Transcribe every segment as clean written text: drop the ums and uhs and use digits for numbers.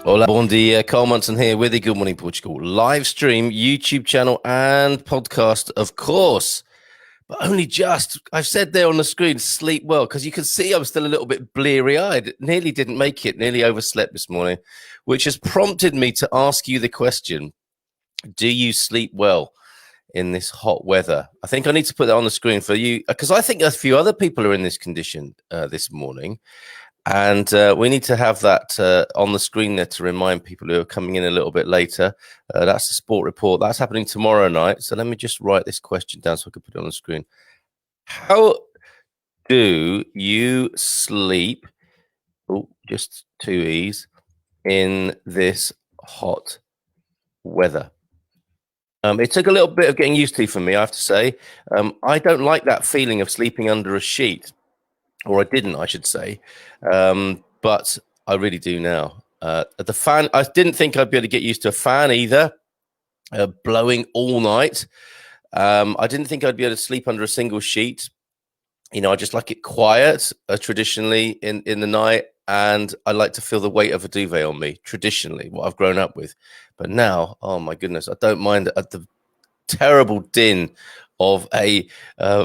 Hola, bon dia. Carl Munson here with the Good Morning Portugal live stream, YouTube channel, and podcast, of course. But only just. I've said there on the screen, sleep well, because you can see I'm still a little bit bleary-eyed. Nearly didn't make it, nearly overslept this morning, which has prompted me to ask you the question, do you sleep well in this hot weather? I think I need to put that on the screen for you, because I think a few other people are in this condition this morning. And we need to have that on the screen there to remind people who are coming in a little bit later. That's the sport report. That's happening tomorrow night. So let me just write this question down so I can put it on the screen. How do you sleep? Oh, just 2 E's in this hot weather. It took a little bit of getting used to for me, I have to say. I don't like that feeling of sleeping under a sheet. Or I didn't, I should say, but I really do now. The fan, I didn't think I'd be able to get used to a fan either, blowing all night. I didn't think I'd be able to sleep under a single sheet. You know, I just like it quiet traditionally in the night, and I like to feel the weight of a duvet on me, traditionally, what I've grown up with. But now, oh my goodness, I don't mind the terrible din of a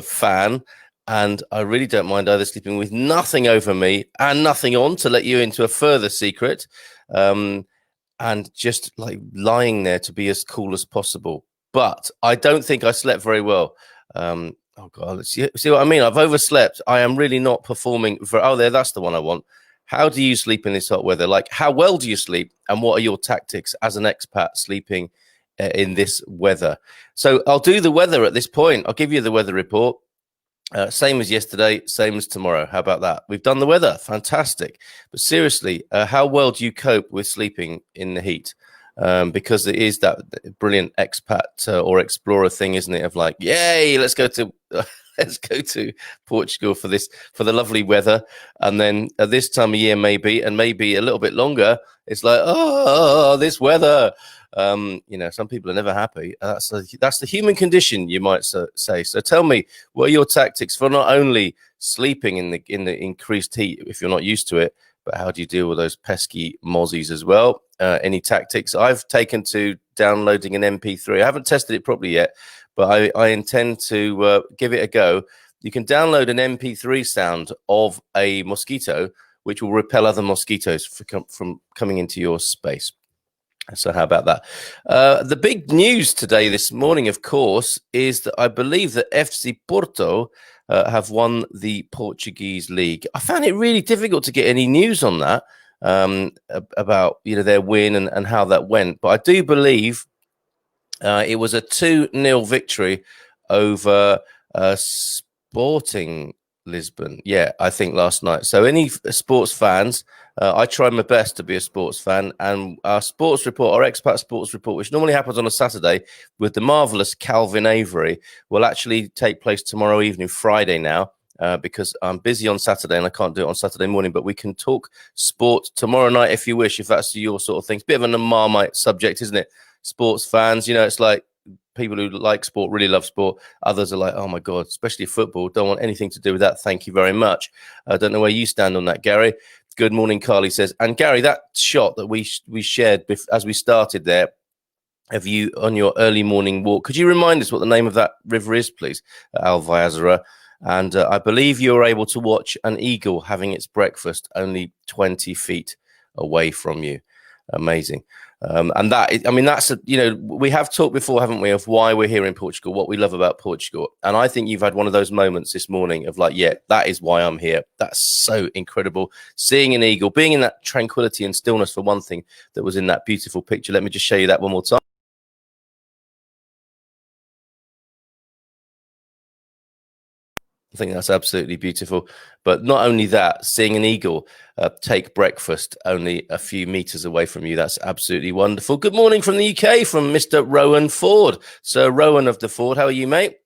fan. And I really don't mind either sleeping with nothing over me and nothing on, to let you into a further secret, and just like lying there to be as cool as possible. But I don't think I slept very well. Oh God, let's see what I mean. I've overslept. I am really not performing for. Oh, that's the one I want. How do you sleep in this hot weather? Like, how well do you sleep? And what are your tactics as an expat sleeping in this weather? So I'll do the weather at this point. I'll give you the weather report. Same as yesterday, same as tomorrow. How about that? We've done the weather. Fantastic. But seriously, how well do you cope with sleeping in the heat? Because it is that brilliant expat or explorer thing, isn't it? Of like, yay, let's go to Portugal for the lovely weather. And then at this time of year, maybe a little bit longer, it's like, oh, this weather. Some people are never happy. That's the human condition, you might say. So tell me, what are your tactics for not only sleeping in the increased heat if you're not used to it, but how do you deal with those pesky mozzies as well? Any tactics? I've taken to downloading an MP3. I haven't tested it properly yet, but I intend to give it a go. You can download an MP3 sound of a mosquito, which will repel other mosquitoes from coming into your space. So how about that? The big news today, this morning, of course, is that I believe that FC Porto have won the Portuguese league. I found it really difficult to get any news on that, about their win and how that went. But I do believe it was a 2-0 victory over Sporting Lisbon. Yeah, I think last night. So any sports fans, I try my best to be a sports fan, and our sports report, our expat sports report, which normally happens on a Saturday with the marvelous Calvin Avery, will actually take place tomorrow evening, Friday now, because I'm busy on Saturday and I can't do it on Saturday morning. But we can talk sport tomorrow night if you wish, if that's your sort of thing. It's a bit of a Marmite subject, isn't it? Sports fans, it's like people who like sport really love sport. Others are like, oh my God, especially football, don't want anything to do with that. Thank you very much. I don't know where you stand on that, Gary. Good morning, Carly says. And Gary, that shot that we shared as we started there of you on your early morning walk, could you remind us what the name of that river is, please? Alvazara. And I believe you were able to watch an eagle having its breakfast only 20 feet away from you. Amazing. And that's we have talked before, haven't we, of why we're here in Portugal, what we love about Portugal. And I think you've had one of those moments this morning of like, yeah, that is why I'm here. That's so incredible. Seeing an eagle, being in that tranquility and stillness, for one thing, that was in that beautiful picture. Let me just show you that one more time. I think that's absolutely beautiful. But not only that, seeing an eagle take breakfast only a few meters away from you, that's absolutely wonderful. Good morning from the UK, from Mr. Rowan Ford. So Rowan of the Ford, how are you, mate?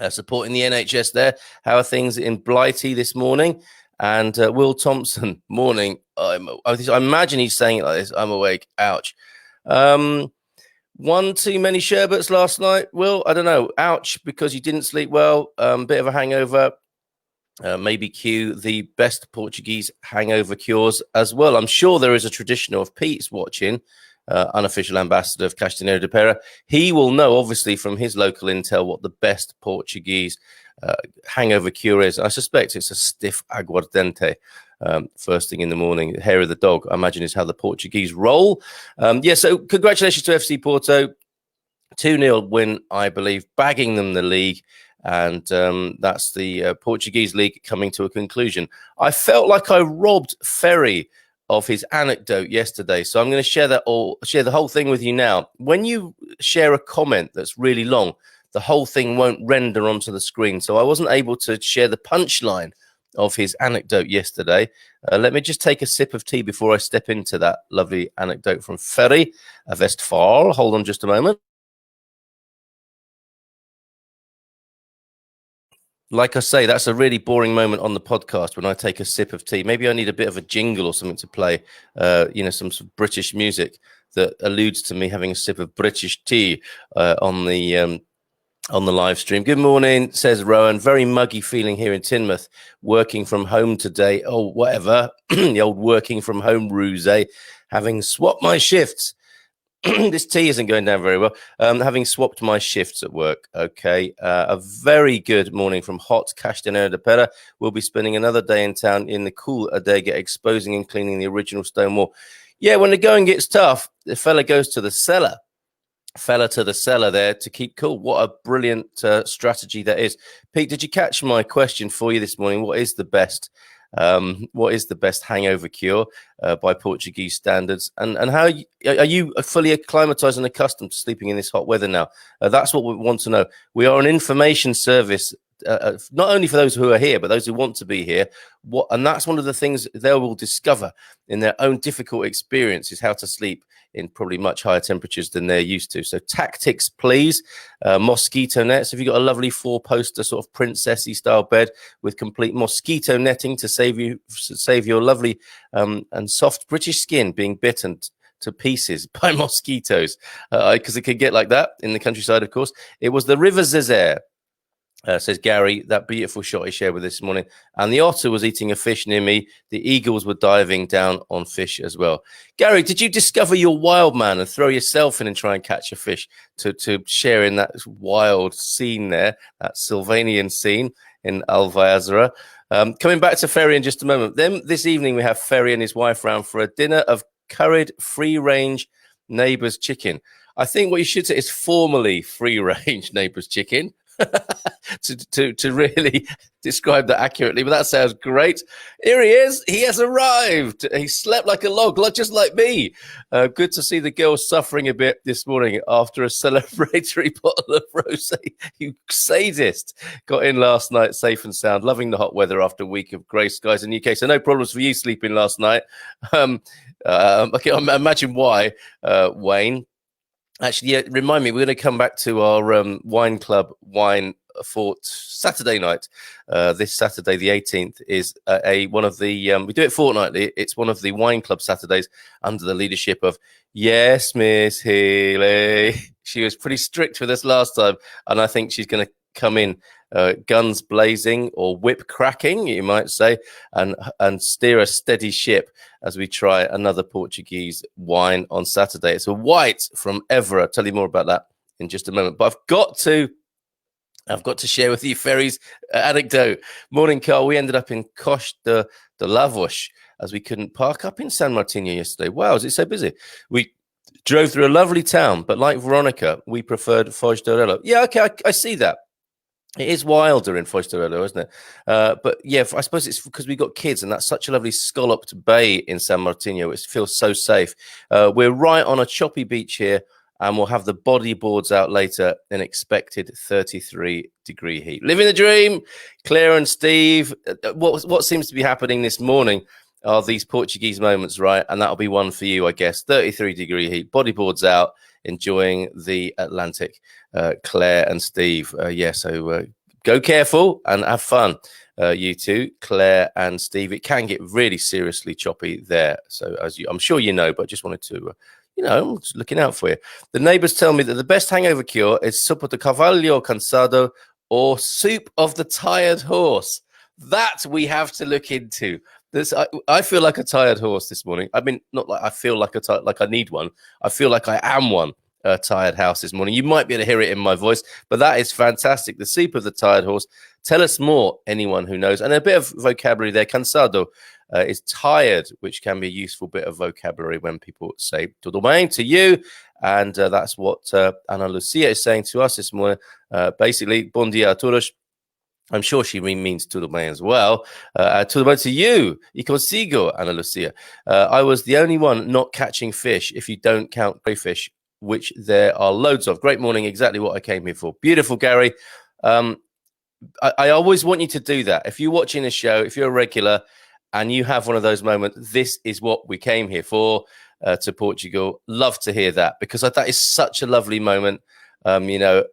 Supporting the NHS there. How are things in Blighty this morning? And Will Thompson, morning. I imagine he's saying it like this. I'm awake. Ouch. One too many sherbets last night, Will? I don't know. Ouch, because you didn't sleep well. Bit of a hangover. maybe cue the best Portuguese hangover cures as well. I'm sure there is a traditional of Pete's watching, unofficial ambassador of Castanheira de Pera. He will know, obviously, from his local intel, what the best Portuguese hangover cure is. I suspect it's a stiff aguardente. First thing in the morning, hair of the dog, I imagine, is how the Portuguese roll. So congratulations to FC Porto. 2-0 win, I believe, bagging them the league. And that's the Portuguese league coming to a conclusion. I felt like I robbed Ferry of his anecdote yesterday, so I'm going to share the whole thing with you now. When you share a comment that's really long, the whole thing won't render onto the screen, so I wasn't able to share the punchline of his anecdote yesterday. Let me just take a sip of tea before I step into that lovely anecdote from Ferry Westphal. Hold on just a moment. Like I say, that's a really boring moment on the podcast when I take a sip of tea. Maybe I need a bit of a jingle or something to play, some British music that alludes to me having a sip of British tea on the live stream. Good morning, says Rowan. Very muggy feeling here in Teignmouth. Working from home today. Oh, whatever. The old working from home ruse, having swapped my shifts. This tea isn't going down very well. Having swapped my shifts at work. Okay. A very good morning from hot Castanheira de Pera. We'll be spending another day in town in the cool adega, exposing and cleaning the original stone wall. Yeah, when the going gets tough, the fella goes to the cellar. There to keep cool. What a brilliant strategy that is. Pete, did you catch my question for you this morning? What is the best hangover cure by Portuguese standards, and how are you fully acclimatized and accustomed to sleeping in this hot weather now? That's what we want to know. We are an information service, not only for those who are here, but those who want to be here. And that's one of the things they will discover in their own difficult experience, is how to sleep in probably much higher temperatures than they're used to. So tactics, please. Mosquito nets. Have you got a lovely 4-poster sort of princessy style bed with complete mosquito netting to save your lovely and soft British skin being bitten to pieces by mosquitoes? Because it could get like that in the countryside, of course. It was the River Zézer. Says Gary, that beautiful shot he shared with this morning. And the otter was eating a fish near me. The eagles were diving down on fish as well. Gary, did you discover your wild man and throw yourself in and try and catch a fish to share in that wild scene there, that Sylvanian scene in Alvaiazara? Coming back to Ferry in just a moment. Then this evening we have Ferry and his wife round for a dinner of curried free-range neighbour's chicken. I think what you should say is formally free-range neighbour's chicken. to really describe that accurately, but that sounds great. Here he is. He has arrived. He slept like a log, just like me. Good to see the girls suffering a bit this morning after a celebratory bottle of rosé. You sadist. Got in last night safe and sound, loving the hot weather after a week of grey skies in the UK. So no problems for you sleeping last night. I can imagine why, Wayne. Actually, yeah, remind me, we're going to come back to our wine club wine fort Saturday night. This Saturday, the 18th, is one of the, we do it fortnightly. It's one of the wine club Saturdays under the leadership of, yes, Miss Healy. She was pretty strict with us last time, and I think she's going to come in guns blazing, or whip cracking, you might say, and steer a steady ship as we try another Portuguese wine on Saturday. It's a white from Évora. I'll tell you more about that in just a moment. But I've got to share with you Ferry's anecdote. Morning, Carl. We ended up in Costa de Lavos as we couldn't park up in San Martino yesterday. Wow, is it so busy? We drove through a lovely town, but like Veronica, we preferred Foz de Orelha. Yeah, okay, I see that. It is wilder in Foz de Orelha, isn't it? But yeah, I suppose it's because we've got kids, and that's such a lovely scalloped bay in San Martino. It feels so safe. We're right on a choppy beach here, and we'll have the bodyboards out later in expected 33-degree heat. Living the dream, Claire and Steve. What seems to be happening this morning are these Portuguese moments, right? And that'll be one for you, I guess. 33-degree heat, bodyboards out, enjoying the Atlantic. Claire and Steve. So go careful and have fun, you two, Claire and Steve. It can get really seriously choppy there. So I'm sure you know, but just wanted to, I'm just looking out for you. The neighbors tell me that the best hangover cure is sopa de cavallo cansado, or soup of the tired horse. That we have to look into. This, I feel like a tired horse this morning. I mean, not like I feel like like I need one. I feel like I am one. A tired house this morning. You might be able to hear it in my voice, but that is fantastic. The soup of the tired horse. Tell us more, anyone who knows. And a bit of vocabulary there. Cansado is tired, which can be a useful bit of vocabulary when people say tudo bem to you. And that's what Ana Lucia is saying to us this morning. Basically, bom dia a todos. I'm sure she means tudo bem as well. Tudo bem to you. E consigo, Ana Lucia. I was the only one not catching fish if you don't count crayfish, which there are loads of. Great morning, exactly what I came here for. Beautiful, Gary. I always want you to do that. If you're watching a show, if you're a regular and you have one of those moments, this is what we came here for, to Portugal. Love to hear that, because that is such a lovely moment. You know,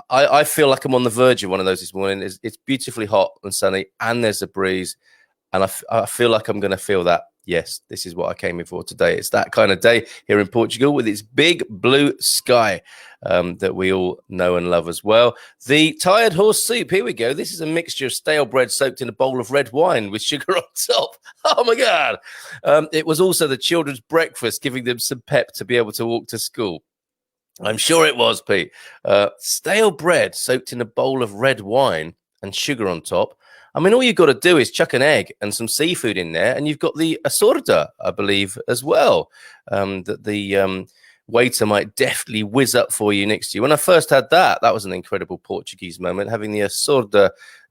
I feel like I'm on the verge of one of those this morning. It's beautifully hot and sunny and there's a breeze. And I feel like I'm going to feel that. Yes, this is what I came here for today. It's that kind of day here in Portugal with its big blue sky that we all know and love as well. The tired horse soup. Here we go. This is a mixture of stale bread soaked in a bowl of red wine with sugar on top. Oh, my God. It was also the children's breakfast, giving them some pep to be able to walk to school. I'm sure it was, Pete. Stale bread soaked in a bowl of red wine and sugar on top. I mean, all you've got to do is chuck an egg and some seafood in there, and you've got the assorda, I believe, as well, that the waiter might deftly whiz up for you next to you. When I first had that was an incredible Portuguese moment, having the assorda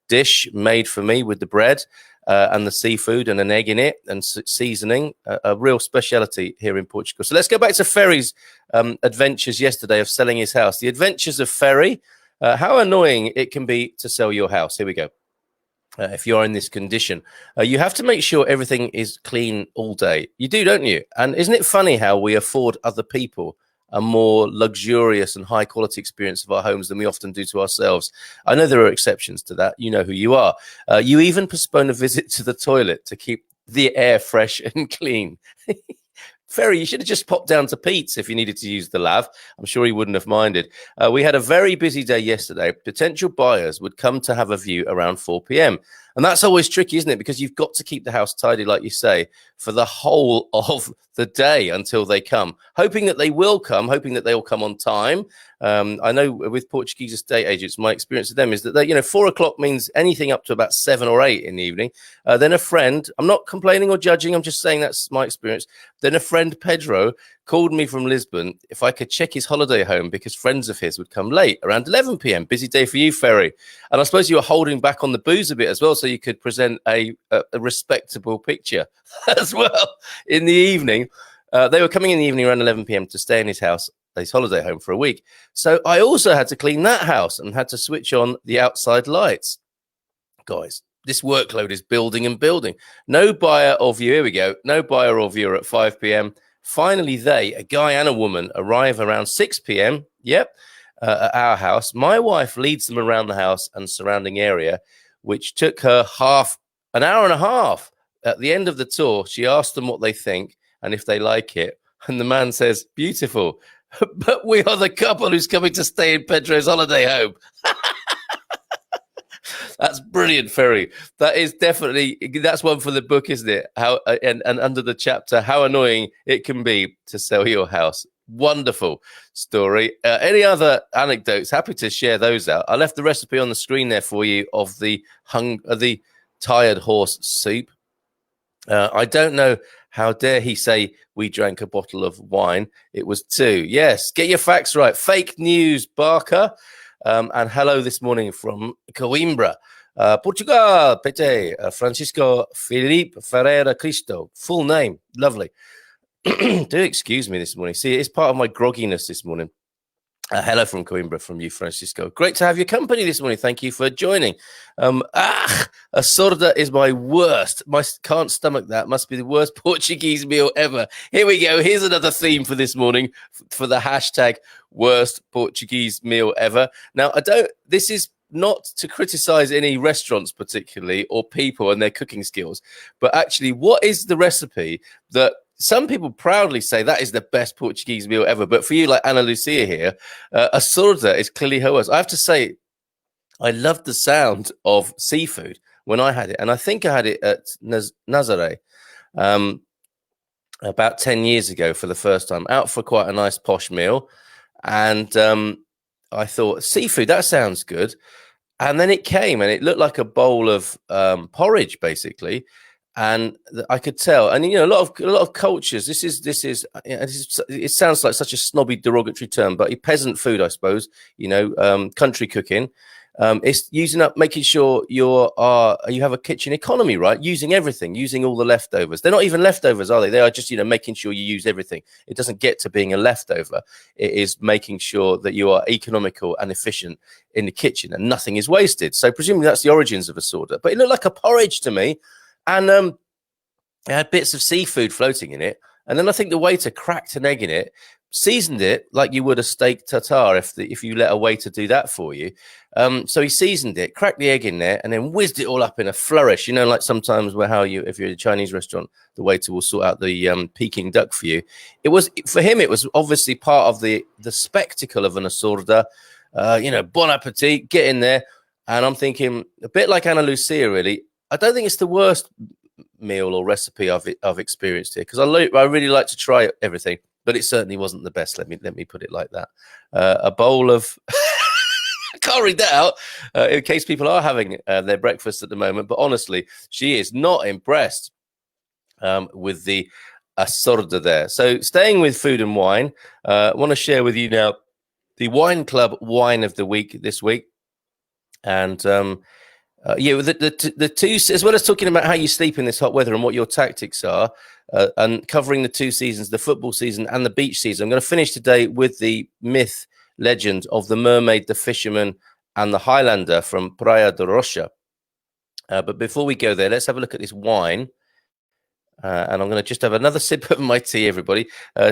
dish made for me with the bread and the seafood and an egg in it and seasoning, a real speciality here in Portugal. So let's go back to Ferry's adventures yesterday of selling his house. The adventures of Ferry, how annoying it can be to sell your house. Here we go. If you're in this condition, you have to make sure everything is clean all day. You do, don't you? And isn't it funny how we afford other people a more luxurious and high quality experience of our homes than we often do to ourselves? I know there are exceptions to that. You know who you are. You even postpone a visit to the toilet to keep the air fresh and clean. Ferry, you should have just popped down to Pete's if you needed to use the lav. I'm sure he wouldn't have minded. We had a very busy day yesterday. Potential buyers would come to have a view around 4 p.m. And that's always tricky, isn't it? Because you've got to keep the house tidy, like you say, for the whole of the day until they come. Hoping that they will come, hoping that they will come on time. I know with Portuguese estate agents, my experience with them is that they, 4 o'clock means anything up to about 7 or 8 in the evening. Then a friend, I'm not complaining or judging, I'm just saying that's my experience. Then a friend, Pedro, called me from Lisbon if I could check his holiday home because friends of his would come late around 11 p.m. Busy day for you, Ferry. And I suppose you were holding back on the booze a bit as well, so you could present a respectable picture as well in the evening. They were coming in the evening around 11 p.m. to stay in his house, his holiday home, for a week. So I also had to clean that house and had to switch on the outside lights. Guys, this workload is building and building. No buyer or viewer, here we go, no buyer or viewer at 5 p.m. Finally, a guy and a woman, arrive around 6 p.m. Yep, at our house. My wife leads them around the house and surrounding area, which took her an hour and a half. At the end of the tour, she asked them what they think and if they like it. And the man says, beautiful, but we are the couple who's coming to stay in Pedro's holiday home. That's brilliant, Ferry. That is that's one for the book, isn't it? How and under the chapter, how annoying it can be to sell your house. Wonderful story. Any other anecdotes? Happy to share those out. I left the recipe on the screen there for you of the tired horse soup. I don't know. How dare he say we drank a bottle of wine? It was 2. Yes, get your facts right. Fake news, Barker. And hello this morning from Coimbra, Portugal. Pete, Francisco Felipe Ferreira Cristo. Full name. Lovely. Do excuse me this morning. See, it's part of my grogginess this morning. Hello from Coimbra from you, Francisco. Great to have your company this morning. Thank you for joining. A sorda is my worst. Can't stomach that. Must be the worst Portuguese meal ever. Here we go. Here's another theme for this morning for the hashtag worst Portuguese meal ever. Now, this is not to criticize any restaurants particularly or people and their cooking skills, but actually, what is the recipe that some people proudly say that is the best Portuguese meal ever? But for you, like Ana Lucia here, a sorda is clearly hers. I have to say, I love the sound of seafood when I had it, and I think I had it at Nazare about 10 years ago for the first time, out for quite a nice posh meal. And I thought, seafood, that sounds good. And then it came, and it looked like a bowl of porridge, basically. And I could tell, and a lot of cultures. This is it sounds like such a snobby, derogatory term, but peasant food, I suppose. Country cooking. It's making sure you have a kitchen economy, right? Using everything, using all the leftovers. They're not even leftovers, are they? They are just making sure you use everything. It doesn't get to being a leftover. It is making sure that you are economical and efficient in the kitchen, and nothing is wasted. So presumably that's the origins of a sorta. But it looked like a porridge to me, and it had bits of seafood floating in it. And then I think the waiter cracked an egg in it, seasoned it like you would a steak tartare if you let a waiter do that for you. So he seasoned it, cracked the egg in there, and then whizzed it all up in a flourish. Like sometimes if you're at a Chinese restaurant, the waiter will sort out the Peking duck for you. For him, it was obviously part of the spectacle of an assorda. Bon appetit, get in there. And I'm thinking, a bit like Ana Lucia, really. I don't think it's the worst meal or recipe I've experienced here, because I really like to try everything, but it certainly wasn't the best. Let me put it like that. A bowl of I can't read that out in case people are having their breakfast at the moment, but honestly, she is not impressed with the assorda there. So staying with food and wine, I want to share with you now the Wine Club wine of the week this week. And the two, as well as talking about how you sleep in this hot weather and what your tactics are, and covering the two seasons, the football season and the beach season. I'm going to finish today with the myth, legend of the mermaid, the fisherman, and the highlander from Praia de Rocha. But before we go there, let's have a look at this wine. And I'm going to just have another sip of my tea, everybody.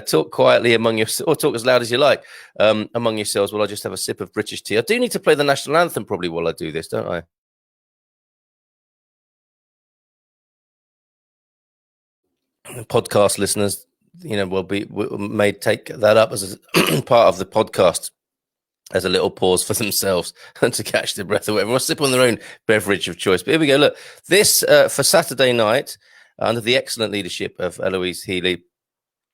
Talk quietly among yourselves, or talk as loud as you like among yourselves while I just have a sip of British tea. I do need to play the national anthem probably while I do this, don't I? Podcast listeners, may take that up as a part of the podcast as a little pause for themselves and to catch their breath or whatever, or sip on their own beverage of choice. But here we go. Look, this for Saturday night, under the excellent leadership of Eloise Healy,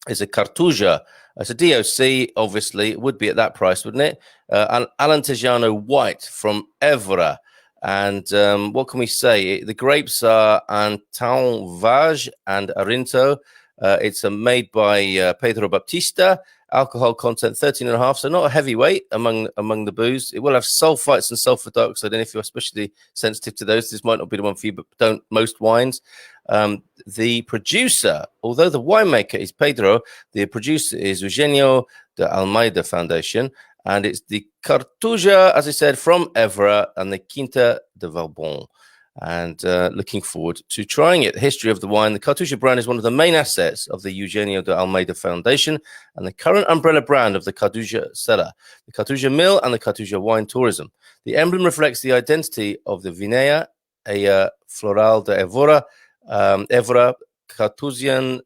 is a Cartuja. It's a DOC, obviously. It would be at that price, wouldn't it? An Alentejano white from Evra. And what can we say? The grapes are Anton Vage and Arinto. It's made by Pedro Baptista. Alcohol content 13.5, so not a heavyweight among the booze. It will have sulfites and sulfur dioxide, and if you're especially sensitive to those, this might not be the one for you, but don't most wines. The producer, although the winemaker is Pedro, the producer is Eugenio de Almeida Foundation, and it's the Cartuja, as I said, from Evra and the Quinta de Valbon. And looking forward to trying it. The history of the wine. The Cartuja brand is one of the main assets of the Eugenio de Almeida Foundation and the current umbrella brand of the Cartuja Cellar, the Cartuja Mill, and the Cartuja Wine Tourism. The emblem reflects the identity of the Vinea, a floral de Evora, Evra, Cartusian.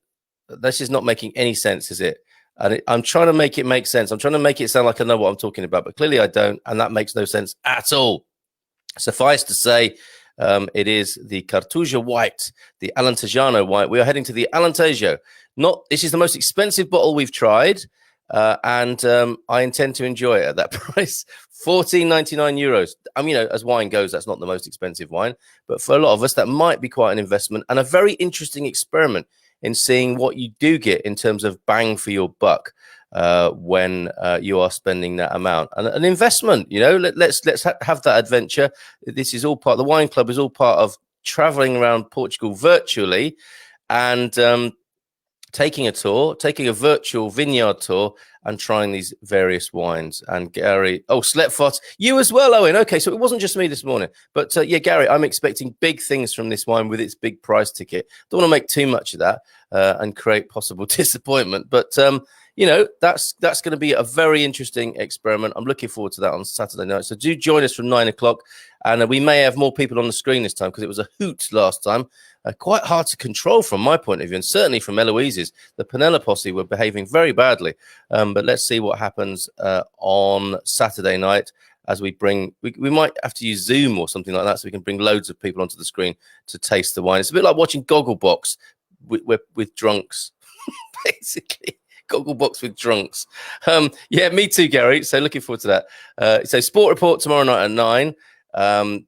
This is not making any sense, is it? And I'm trying to make it make sense. I'm trying to make it sound like I know what I'm talking about, but clearly I don't, and that makes no sense at all. Suffice to say, it is the Cartuja White, the Alentejano White. We are heading to the Alentejo. This is the most expensive bottle we've tried, and I intend to enjoy it at that price, 14.99 euros. I mean, as wine goes, that's not the most expensive wine, but for a lot of us, that might be quite an investment and a very interesting experiment in seeing what you do get in terms of bang for your buck when you are spending that amount. And an investment, let's have that adventure. This is all part, the wine club is all part of traveling around Portugal virtually and taking a virtual vineyard tour and trying these various wines. And Gary, Sletfot, you as well, Owen. Okay, so it wasn't just me this morning. But Gary, I'm expecting big things from this wine with its big price ticket. Don't want to make too much of that and create possible disappointment. But, that's going to be a very interesting experiment. I'm looking forward to that on Saturday night. So do join us from 9:00. And we may have more people on the screen this time because it was a hoot last time. Quite hard to control from my point of view, and certainly from Eloise's. The Penella posse were behaving very badly. But let's see what happens on Saturday night. as we bring. We might have to use Zoom or something like that, so we can bring loads of people onto the screen to taste the wine. It's a bit like watching Gogglebox with drunks, basically. Gogglebox with drunks. Yeah, me too, Gary. So looking forward to that. So Sport Report tomorrow night at 9.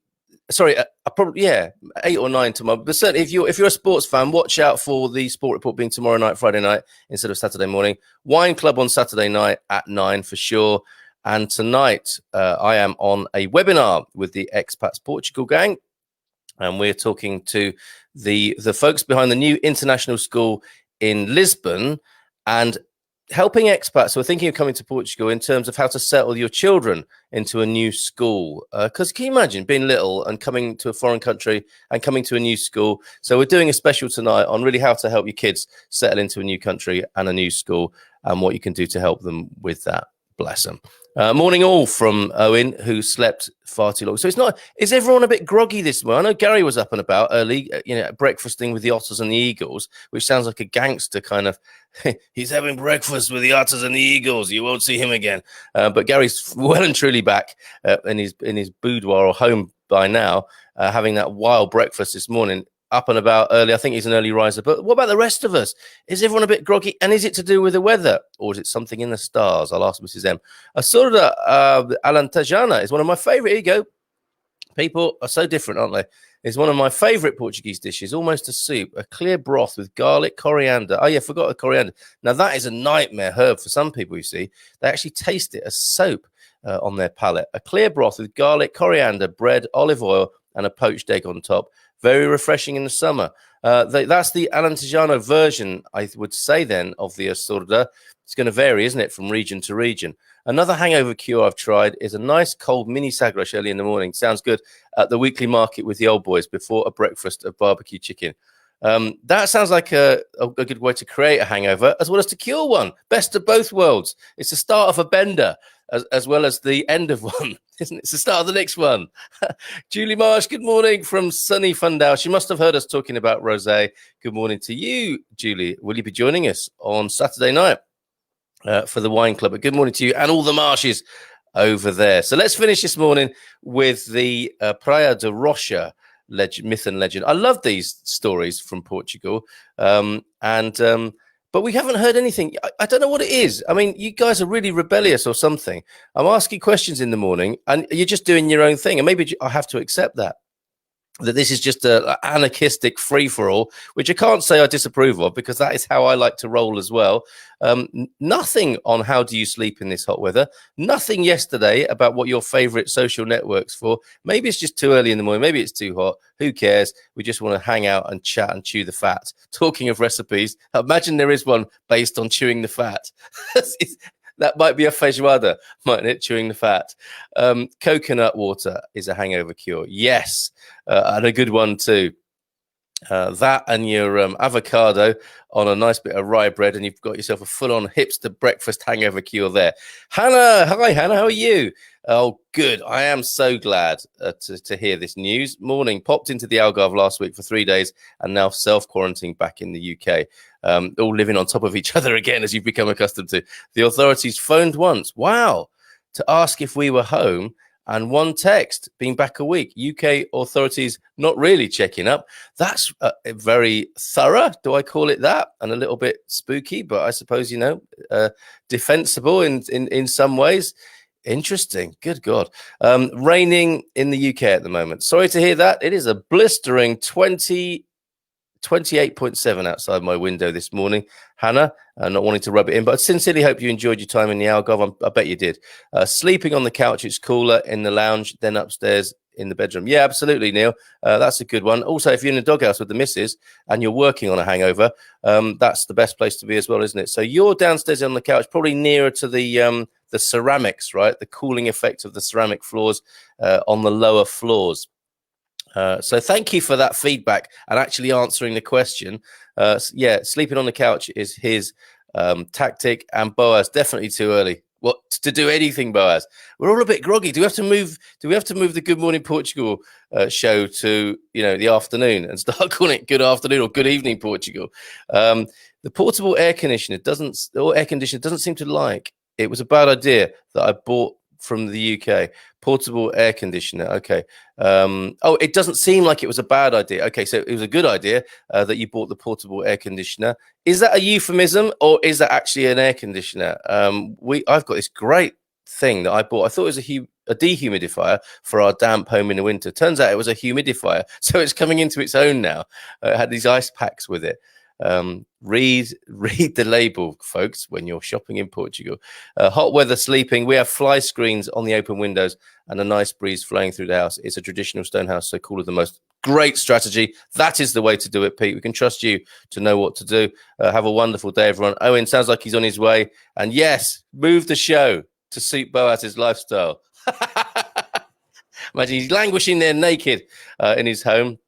Sorry, probably 8 or 9 tomorrow. But certainly, if you're a sports fan, watch out for the Sport Report being tomorrow night, Friday night instead of Saturday morning. Wine Club on Saturday night at 9 for sure. And tonight, I am on a webinar with the Expats Portugal gang, and we're talking to the folks behind the new international school in Lisbon and helping expats who are thinking of coming to Portugal in terms of how to settle your children into a new school. Because can you imagine being little and coming to a foreign country and coming to a new school? So we're doing a special tonight on really how to help your kids settle into a new country and a new school and what you can do to help them with that. Bless them. Morning all from Owen, who slept far too long. So is everyone a bit groggy this morning? I know Gary was up and about early, breakfasting with the Otters and the Eagles, which sounds like a gangster kind of, he's having breakfast with the Otters and the Eagles. You won't see him again. But Gary's well and truly back in his boudoir or home by now, having that wild breakfast this morning. Up and about early. I think he's an early riser. But what about the rest of us? Is everyone a bit groggy? And is it to do with the weather? Or is it something in the stars? I'll ask Mrs. M. Asurda Alantajana is one of my favourite. Here you go. People are so different, aren't they? It's one of my favourite Portuguese dishes, almost a soup, a clear broth with garlic, coriander. Oh, yeah, forgot the coriander. Now, that is a nightmare herb for some people, you see. They actually taste it as soap on their palate. A clear broth with garlic, coriander, bread, olive oil, and a poached egg on top. Very refreshing in the summer. That's the Alentejano version, I would say, then, of the Asurda. It's going to vary, isn't it, from region to region. Another hangover cure I've tried is a nice cold mini sagrosh early in the morning. Sounds good at the weekly market with the old boys before a breakfast of barbecue chicken. That sounds like a good way to create a hangover as well as to cure one. Best of both worlds. It's the start of a bender as well as the end of one, isn't it? It's the start of the next one. Julie Marsh, good morning from sunny Fundale. She must have heard us talking about rosé. Good morning to you, Julie. Will you be joining us on Saturday night for the wine club? But good morning to you and all the Marshes over there. So let's finish this morning with the Praia de Rocha myth and legend. I love these stories from Portugal, but we haven't heard anything. I don't know what it is. I mean, you guys are really rebellious or something. I'm asking questions in the morning, and you're just doing your own thing. And maybe I have to accept that this is just an anarchistic free-for-all, which I can't say I disapprove of because that is how I like to roll as well. Nothing on how do you sleep in this hot weather. Nothing yesterday about what your favorite social networks for. Maybe it's just too early in the morning. Maybe it's too hot. Who cares? We just want to hang out and chat and chew the fat. Talking of recipes, imagine there is one based on chewing the fat. That might be a feijoada, mightn't it? Chewing the fat. Coconut water is a hangover cure. Yes, and a good one too. That and your avocado on a nice bit of rye bread, and you've got yourself a full-on hipster breakfast hangover cure there. Hannah, hi Hannah, how are you? Oh, good. I am so glad to hear this news. Morning. Popped into the Algarve last week for 3 days and now self-quarantined back in the UK. All living on top of each other again, as you've become accustomed to. The authorities phoned once. Wow. To ask if we were home. And one text, being back a week. UK authorities not really checking up. That's very thorough, do I call it that? And a little bit spooky, but I suppose, defensible in some ways. Interesting. Good God. Raining in the UK at the moment. Sorry to hear that. It is a blistering 28.7 outside my window this morning, Hannah, not wanting to rub it in, but I sincerely hope you enjoyed your time in the Algarve. I bet you did. Sleeping on the couch, it's cooler in the lounge, then upstairs in the bedroom. Yeah, absolutely, Neil. That's a good one. Also, if you're in a doghouse with the missus and you're working on a hangover, that's the best place to be as well, isn't it? So you're downstairs on the couch, probably nearer to the ceramics, right? The cooling effect of the ceramic floors on the lower floors. So thank you for that feedback and actually answering the question. Sleeping on the couch is his tactic, and Boaz, definitely too early. What to do anything, Boaz? We're all a bit groggy. Do we have to move the Good Morning Portugal show to the afternoon and start calling it Good Afternoon or Good Evening Portugal? The portable air conditioner doesn't seem to like. It was a bad idea that I bought from the UK. Portable air conditioner. Okay. It doesn't seem like it was a bad idea. Okay, so it was a good idea that you bought the portable air conditioner. Is that a euphemism or is that actually an air conditioner? I've got this great thing that I bought. I thought it was a dehumidifier for our damp home in the winter. Turns out it was a humidifier, so it's coming into its own now. It had these ice packs with it. Read the label, folks, when you're shopping in Portugal. Hot weather sleeping. We have fly screens on the open windows and a nice breeze flowing through the house. It's a traditional stone house, so cooler than most. Great strategy. That is the way to do it, Pete. We can trust you to know what to do. Have a wonderful day, everyone. Owen sounds like he's on his way. And yes, move the show to suit Boaz's lifestyle. Imagine he's languishing there naked in his home.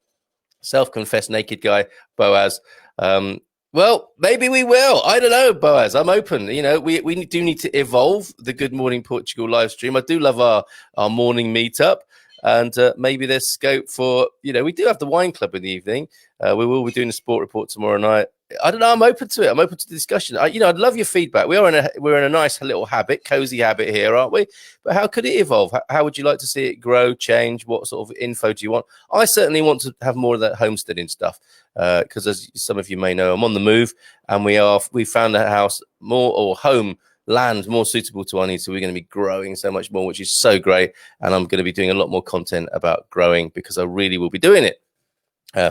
Self-confessed naked guy, Boaz. Well, maybe we will. I don't know, Boaz. I'm open. You know, we do need to evolve the Good Morning Portugal live stream. I do love our morning meetup. And maybe there's scope for, we do have the wine club in the evening. We will be doing a sport report tomorrow night. I don't know. I'm open to it. I'm open to the discussion. I'd love your feedback. We're in a nice little cozy habit here, aren't we? But how could it evolve? How would you like to see it grow, change? What sort of info do you want? I certainly want to have more of that homesteading stuff because, as some of you may know, I'm on the move, and we found a house home land more suitable to our needs. So we're going to be growing so much more, which is so great. And I'm going to be doing a lot more content about growing because I really will be doing it.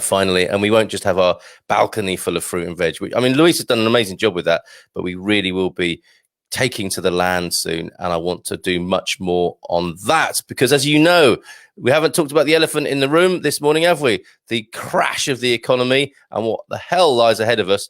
Finally, and we won't just have our balcony full of fruit and veg. Louise has done an amazing job with that, but we really will be taking to the land soon, and I want to do much more on that because, as you know, we haven't talked about the elephant in the room this morning, have we? The crash of the economy and what the hell lies ahead of us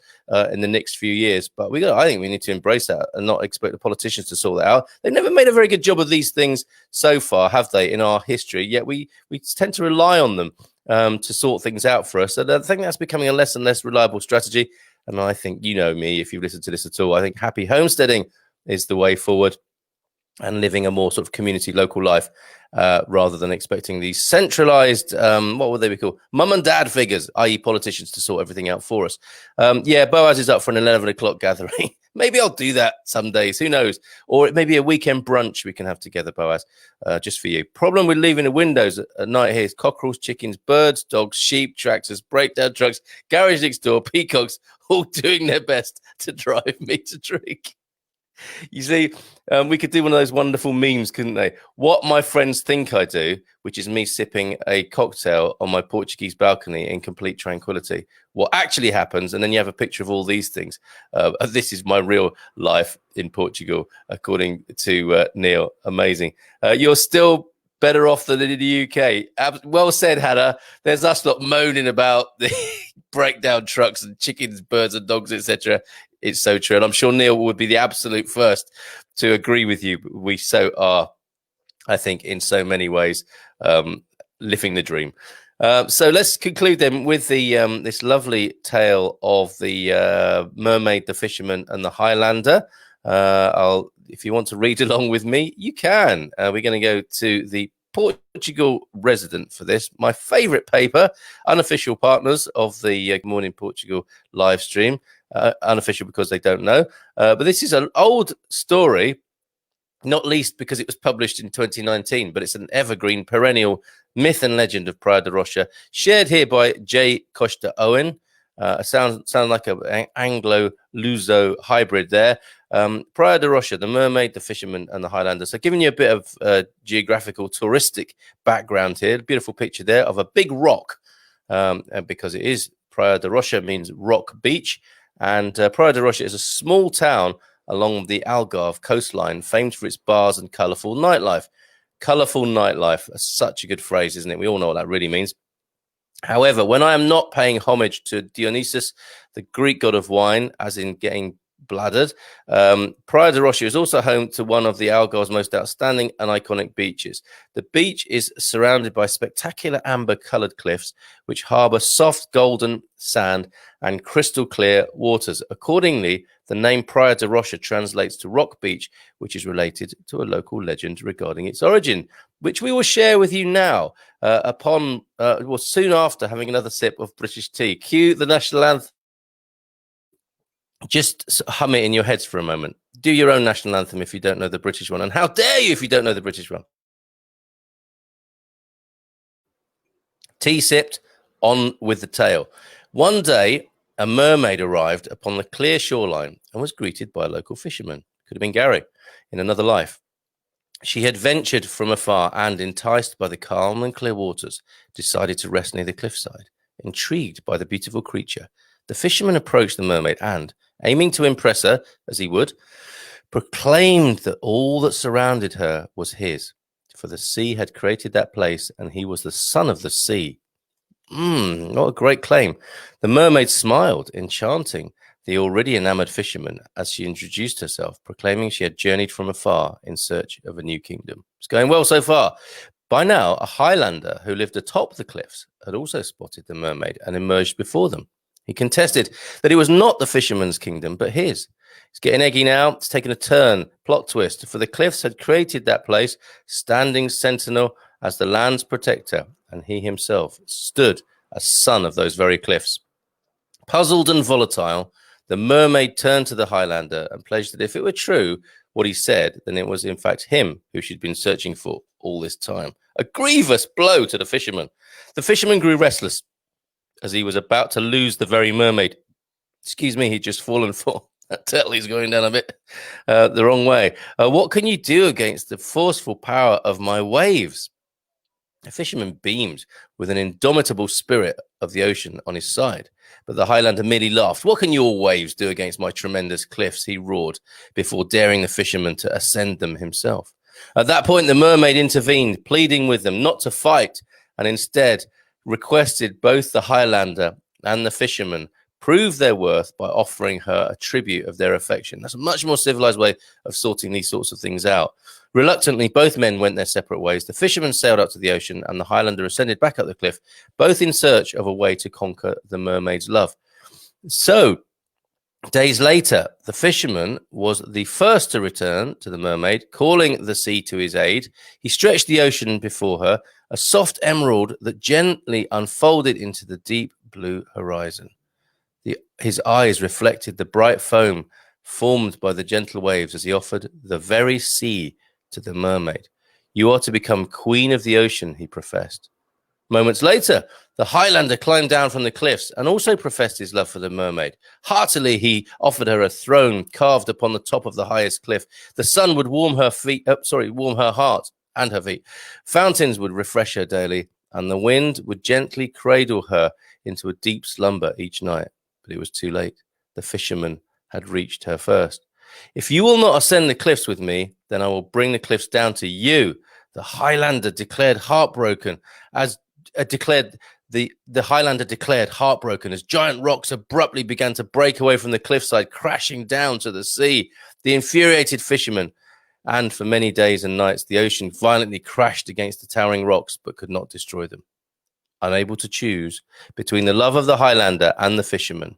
in the next few years. But I think we need to embrace that and not expect the politicians to sort that out. They've never made a very good job of these things so far, have they, in our history? Yet we tend to rely on them to sort things out for us. And I think that's becoming a less and less reliable strategy. And I think, me, if you've listened to this at all, I think happy homesteading is the way forward and living a more sort of community local life rather than expecting these centralized, what would they be called? Mum and dad figures, i.e. politicians, to sort everything out for us. Boaz is up for an 11 o'clock gathering. Maybe I'll do that some days. Who knows? Or it may be a weekend brunch we can have together, Boaz, just for you. Problem with leaving the windows at night here is cockerels, chickens, birds, dogs, sheep, tractors, breakdown trucks, garage next door, peacocks, all doing their best to drive me to drink. You see, we could do one of those wonderful memes, couldn't they? What my friends think I do, which is me sipping a cocktail on my Portuguese balcony in complete tranquility. What actually happens, and then you have a picture of all these things. This is my real life in Portugal, according to Neil. Amazing. You're still better off than in the UK. Well said, Hannah. There's us lot moaning about the breakdown trucks and chickens, birds and dogs, etc. It's so true. And I'm sure Neil would be the absolute first to agree with you. We so are, I think, in so many ways, living the dream. So let's conclude then with the this lovely tale of the mermaid, the fisherman, and the Highlander. If you want to read along with me, you can. We're going to go to the Portugal Resident for this. My favourite paper, unofficial partners of the Good Morning Portugal live stream. Unofficial because they don't know. But this is an old story, not least because it was published in 2019, but it's an evergreen, perennial myth and legend of Praia da Rocha, shared here by J. Costa Owen. Sound like an Anglo-Luso hybrid there. Praia da Rocha, the mermaid, the fisherman, and the Highlander. So giving you a bit of geographical, touristic background here. Beautiful picture there of a big rock, because it is Praia da Rocha means rock beach. And Praia da Rocha is a small town along the Algarve coastline, famed for its bars and colourful nightlife. Colourful nightlife, such a good phrase, isn't it? We all know what that really means. However, when I am not paying homage to Dionysus, the Greek god of wine, as in getting bladdered, Praia da Rocha is also home to one of the Algarve's most outstanding and iconic beaches. The beach is surrounded by spectacular amber-coloured cliffs, which harbour soft golden sand and crystal clear waters. Accordingly, the name Praia da Rocha translates to rock beach, which is related to a local legend regarding its origin, which we will share with you now soon after having another sip of British tea. Cue the national anthem. Just hum it in your heads for a moment. Do your own national anthem if you don't know the British one. And how dare you if you don't know the British one? Tea sipped, on with the tale. One day, a mermaid arrived upon the clear shoreline and was greeted by a local fisherman. Could have been Gary in another life. She had ventured from afar and, enticed by the calm and clear waters, decided to rest near the cliffside. Intrigued by the beautiful creature, the fisherman approached the mermaid and, aiming to impress her, as he would, proclaimed that all that surrounded her was his, for the sea had created that place and he was the son of the sea. What a great claim. The mermaid smiled, enchanting the already enamored fisherman as she introduced herself, proclaiming she had journeyed from afar in search of a new kingdom. It's going well so far. By now, a Highlander who lived atop the cliffs had also spotted the mermaid and emerged before them. He contested that it was not the fisherman's kingdom, but his. It's getting eggy now. It's taken a turn. Plot twist. For the cliffs had created that place, standing sentinel as the land's protector, and he himself stood as son of those very cliffs. Puzzled and volatile, the mermaid turned to the Highlander and pledged that if it were true what he said, then it was in fact him who she'd been searching for all this time. A grievous blow to the fisherman. The fisherman grew restless as he was about to lose the very mermaid. Excuse me, he'd just fallen for. That turtle is going down a bit the wrong way. What can you do against the forceful power of my waves? The fisherman beamed with an indomitable spirit of the ocean on his side, but the Highlander merely laughed. What can your waves do against my tremendous cliffs? He roared, before daring the fisherman to ascend them himself. At that point, the mermaid intervened, pleading with them not to fight, and instead requested both the Highlander and the fisherman prove their worth by offering her a tribute of their affection. That's a much more civilized way of sorting these sorts of things out. Reluctantly, both men went their separate ways. The fisherman sailed up to the ocean, and the Highlander ascended back up the cliff, both in search of a way to conquer the mermaid's love. So, days later, the fisherman was the first to return to the mermaid, calling the sea to his aid. He stretched the ocean before her, a soft emerald that gently unfolded into the deep blue horizon. His eyes reflected the bright foam formed by the gentle waves as he offered the very sea to the mermaid. You are to become queen of the ocean, he professed. Moments later, the Highlander climbed down from the cliffs and also professed his love for the mermaid. Heartily, he offered her a throne carved upon the top of the highest cliff. The sun would warm her heart and her feet. Fountains would refresh her daily, and the wind would gently cradle her into a deep slumber each night. But it was too late. The fisherman had reached her first. If you will not ascend the cliffs with me, then I will bring the cliffs down to you. The Highlander declared heartbroken as the Highlander declared heartbroken as giant rocks abruptly began to break away from the cliffside, crashing down to the sea. The infuriated fisherman, and for many days and nights, the ocean violently crashed against the towering rocks, but could not destroy them. Unable to choose between the love of the Highlander and the fisherman,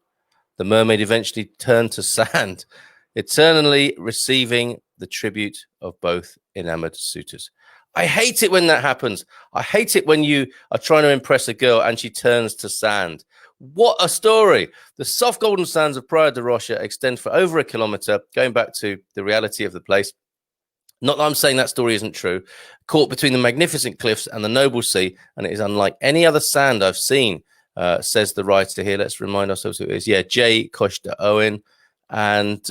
the mermaid eventually turned to sand, eternally receiving the tribute of both enamored suitors. I hate it when that happens. I hate it when you are trying to impress a girl and she turns to sand. What a story. The soft golden sands of Praia de Rocha extend for over a kilometer, going back to the reality of the place. Not that I'm saying that story isn't true. Caught between the magnificent cliffs and the noble sea, and it is unlike any other sand I've seen, says the writer here. Let's remind ourselves who it is. Yeah, J. Costa Owen. And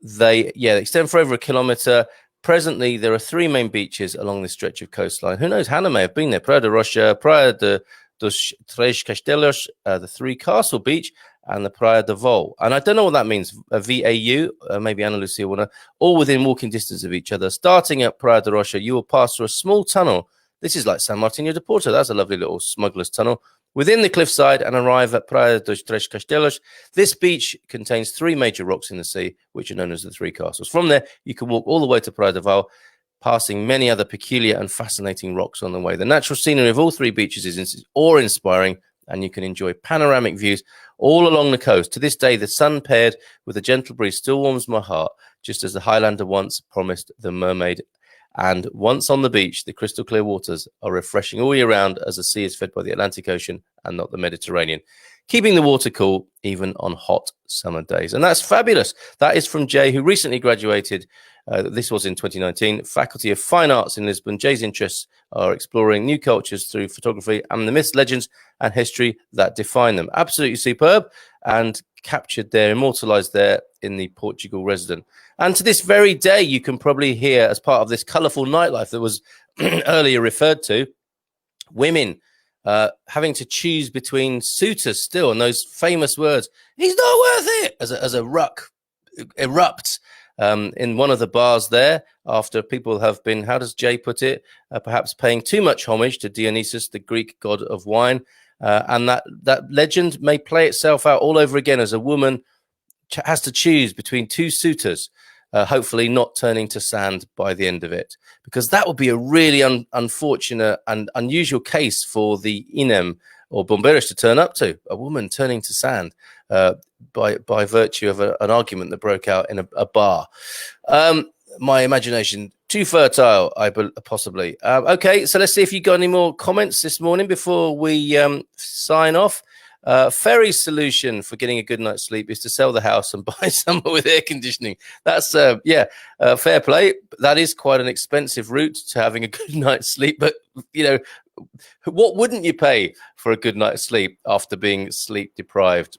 they extend for over a kilometer. Presently, there are three main beaches along this stretch of coastline. Who knows? Hannah may have been there. Praia de Rocha, Praia de dos Três Castelos, the Three Castle Beach, and the Praia de Vol. And I don't know what that means, VAU, maybe Ana Lucia will know, all within walking distance of each other. Starting at Praia de Rocha, you will pass through a small tunnel. This is like San Martinho de Porto. That's a lovely little smuggler's tunnel within the cliffside and arrive at Praia dos Três Castelos. This beach contains three major rocks in the sea, which are known as the Three Castles. From there, you can walk all the way to Praia de Val, passing many other peculiar and fascinating rocks on the way. The natural scenery of all three beaches is awe-inspiring, and you can enjoy panoramic views all along the coast. To this day, the sun paired with a gentle breeze still warms my heart, just as the Highlander once promised the mermaid. And once on the beach, the crystal clear waters are refreshing all year round as the sea is fed by the Atlantic Ocean and not the Mediterranean. keeping the water cool even on hot summer days. And that's fabulous. That is from Jay, who recently graduated. This was in 2019, Faculty of Fine Arts in Lisbon. Jay's interests are exploring new cultures through photography and the myths, legends, and history that define them. Absolutely superb, and captured there, immortalized there in the Portugal resident. And to this very day, you can probably hear, as part of this colourful nightlife that was earlier referred to, women having to choose between suitors still, and those famous words, "He's not worth it," as a ruck erupts in one of the bars there, after people have been, how does Jay put it, perhaps paying too much homage to Dionysus, the Greek god of wine. And that legend may play itself out all over again as a woman has to choose between two suitors, hopefully not turning to sand by the end of it, because that would be a really unfortunate and unusual case for the INEM or Bombeiros to turn up to, a woman turning to sand by virtue of an argument that broke out in a bar. My imagination too fertile, possibly. Okay, so let's see if you got any more comments this morning before we sign off. Ferry's solution for getting a good night's sleep is to sell the house and buy somewhere with air conditioning. That's fair play. That is quite an expensive route to having a good night's sleep, but you know, what wouldn't you pay for a good night's sleep after being sleep deprived?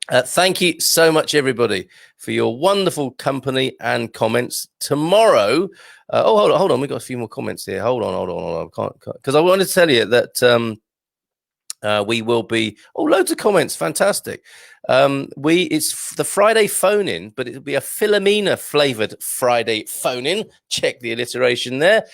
Thank you so much, everybody, for your wonderful company and comments. Tomorrow, hold on, we got a few more comments here. Hold on. Can't, because I wanted to tell you that we will be loads of comments, fantastic. It's the Friday phone in, but it'll be a Philomena flavored Friday phone in. Check the alliteration there,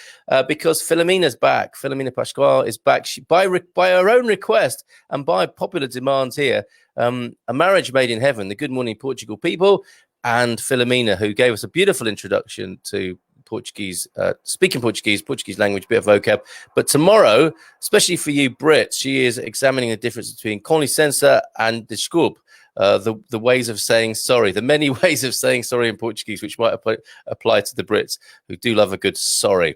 because Philomena's back. Philomena Pascual is back. She, by her own request and by popular demand here, A Marriage Made in Heaven, the Good Morning Portugal people, and Philomena, who gave us a beautiful introduction to Portuguese, speaking Portuguese language, bit of vocab. But tomorrow, especially for you Brits, she is examining the difference between com licença and desculpe, the ways of saying sorry, the many ways of saying sorry in Portuguese, which might apply to the Brits who do love a good sorry.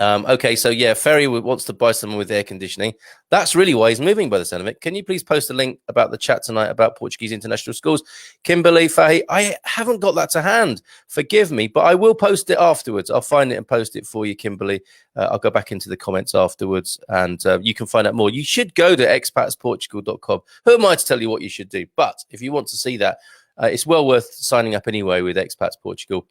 Okay, so yeah, Ferry wants to buy someone with air conditioning. That's really why he's moving, by the sound of it. Can you please post a link about the chat tonight about Portuguese international schools? Kimberly, Fahy, I haven't got that to hand. Forgive me, but I will post it afterwards. I'll find it and post it for you, Kimberly. I'll go back into the comments afterwards, and you can find out more. You should go to expatsportugal.com. Who am I to tell you what you should do? But if you want to see that, it's well worth signing up anyway with Expats Portugal,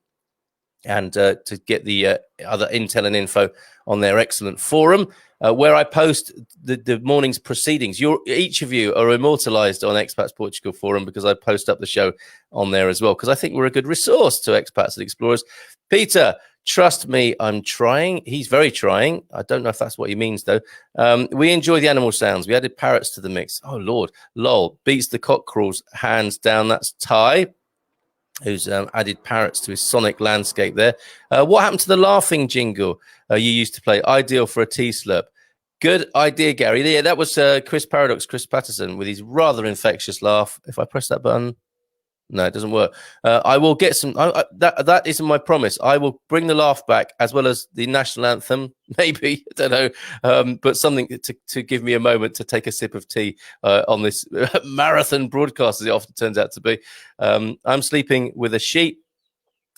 and to get the other intel and info on their excellent forum, where I post the morning's proceedings. Each of you are immortalized on Expats Portugal forum, because I post up the show on there as well, because I think we're a good resource to expats and explorers. Peter, trust me, I'm trying. He's very trying. I don't know if that's what he means, though. We enjoy the animal sounds. We added parrots to the mix. Oh, Lord. Lol. Beats the cockerels hands down. That's Ty, who's added parrots to his sonic landscape there. What happened to the laughing jingle you used to play? Ideal for a tea slurp. Good idea, Gary. Yeah, that was Chris Patterson, with his rather infectious laugh. If I press that button, no, it doesn't work. I will get some. That isn't my promise. I will bring the laugh back, as well as the national anthem. Maybe, I don't know, but something to give me a moment to take a sip of tea on this marathon broadcast, as it often turns out to be. I'm sleeping with a sheet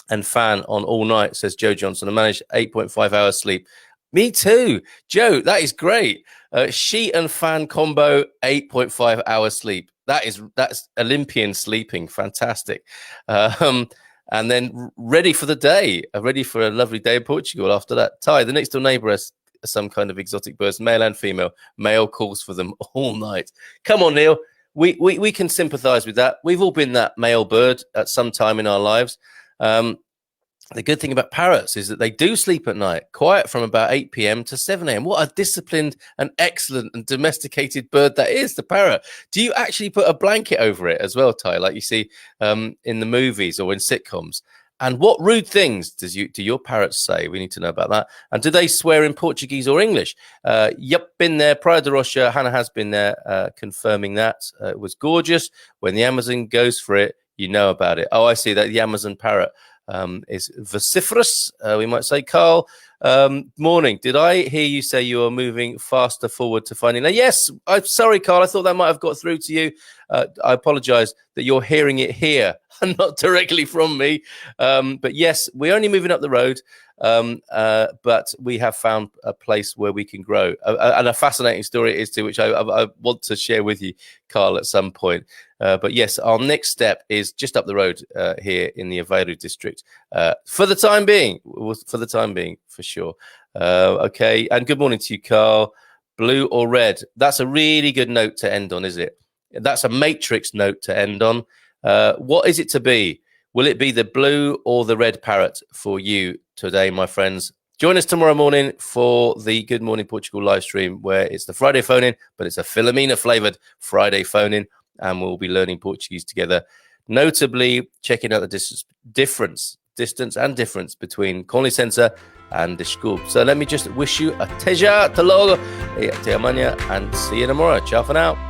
and fan on all night, says Joe Johnson. I managed 8.5 hours sleep. Me too, Joe. That is great. Sheet and fan combo, 8.5 hours sleep. That's Olympian sleeping. Fantastic. And then ready for the day, ready for a lovely day in Portugal after that. Ty, the next door neighbor, has some kind of exotic birds, male and female. Male calls for them all night. Come on, Neil. We can sympathize with that. We've all been that male bird at some time in our lives. The good thing about parrots is that they do sleep at night, quiet from about 8 p.m. to 7 a.m. What a disciplined and excellent and domesticated bird that is, the parrot. Do you actually put a blanket over it as well, Ty, like you see in the movies or in sitcoms? And what rude things do your parrots say? We need to know about that. And do they swear in Portuguese or English? Yep, been there. Praia de Rocha, Hannah has been there, confirming that. It was gorgeous. When the Amazon goes for it, you know about it. Oh, I see that the Amazon parrot is vociferous, we might say. Carl, Morning. Did I hear you say you are moving faster forward to finding? Now, yes. I'm sorry, Carl. I thought that might have got through to you. I apologize that you're hearing it here and not directly from me. But yes, we're only moving up the road. But we have found a place where we can grow, and a fascinating story it is too, which I want to share with you, Carl, at some point. But yes, our next step is just up the road here in the Aveiro district. For the time being, for sure. Okay, and good morning to you, Carl. Blue or red? That's a really good note to end on, is it? That's a matrix note to end on. What is it to be? Will it be the blue or the red parrot for you today, my friends? Join us tomorrow morning for the Good Morning Portugal live stream, where it's the Friday phone-in, but it's a Filomena flavoured Friday phone-in, and we'll be learning Portuguese together, notably checking out the distance and difference between com licença and desculpe. So let me just wish you a até já, até logo, e até amanhã, and see you tomorrow. Ciao for now.